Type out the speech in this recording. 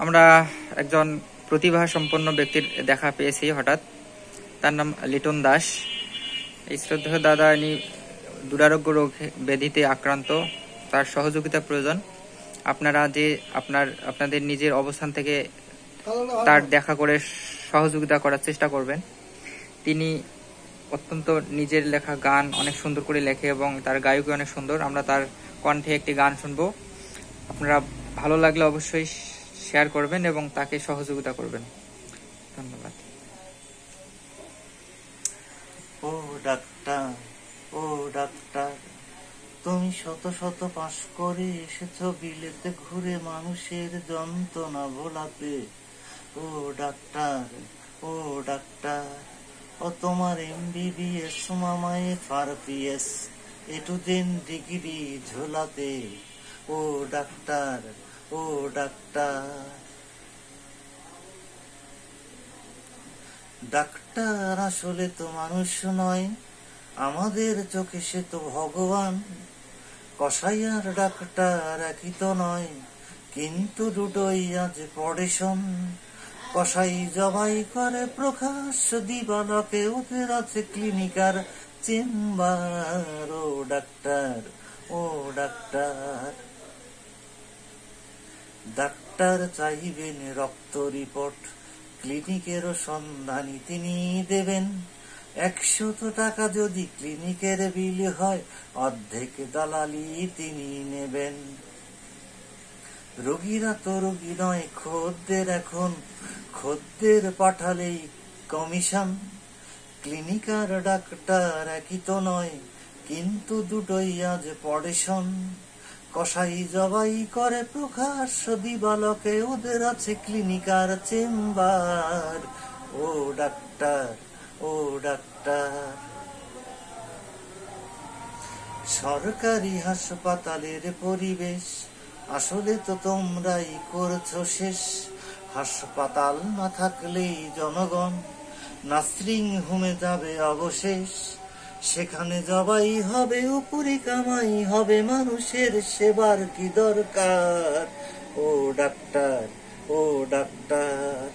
আমরা একজন প্রতিভা সম্পন্ন ব্যক্তির দেখা পেয়েছি হঠাৎ। তার নাম লিটন দাস। এই শ্রদ্ধেয় দাদা ইনি দুরারোগ্য রোগ ব্যাধিতে আক্রান্ত। তার সহযোগিতা প্রয়োজন। আপনারা যে আপনাদের নিজের অবস্থান থেকে তার দেখা করে সহযোগিতা করার চেষ্টা করবেন। তিনি অত্যন্ত নিজের লেখা গান অনেক সুন্দর করে লেখে এবং তার গায়কী অনেক সুন্দর। আমরা তার কণ্ঠে একটি গান শুনবো। আপনারা ভালো লাগলে অবশ্যই শেয়ার করবেন এবং তাকে সহযোগিতা করবেন। ধন্যবাদ। ও ডাক্তার, ও ডাক্তার, তুমি শত শত পাশ করে এসেছো বিলেতে ঘুরে মানুষের যন্ত্রণা ভোলাতে। ও ডাক্তার, ও ডাক্তার, ও তোমার MBBS মামায়ে FRPS এটুদিন ডিগ্রি ঝোলাতে। ও ডাক্তার, ও ডাক্তার, ডাক্তার আসলে তো মানুষ নয়, আমাদের চোখে সে তো ভগবান। কসাই আর ডাক্তার একই তো নয়, কিন্তু দুটোই আজ পড়েশন। কসাই জবাই করে প্রকাশ্য দিবালকে, ওদের আছে ক্লিনিকার চেম্বার। ও ডাক্তার, ও ডাক্তার, ডাক্তার চাইবেন রক্ত রিপোর্ট, ক্লিনিকেরও সন্ধানী তিনি দেবেন। 100 টাকা যদি ক্লিনিকের বিল হয়, অর্ধেক দালালি তিনি নেবেন। রোগীরা তো রোগী নয় খদ্দের, এখন খদ্দের পাঠালেই কমিশন। ক্লিনিক আর ডাক্তার একই তো নয়, কিন্তু দুটোই আজ পড়েশন। কসাই জবাই করে প্রকাশ্য দিবালকে, ওদের আছে ক্লিনিকার চেম্বার। ও ডাক্তার, ও ডাক্তার, সরকারি হাসপাতালের পরিবেশ আসলে তো তোমরাই করছো শেষ। হাসপাতাল না থাকলেই জনগণ নার্সিং হোমে যাবে অবশেষ। সেখানে জবাই হবে, উপরি কামাই হবে, মানুষের সেবার কি দরকার। ও ডাক্তার, ও ডাক্তার।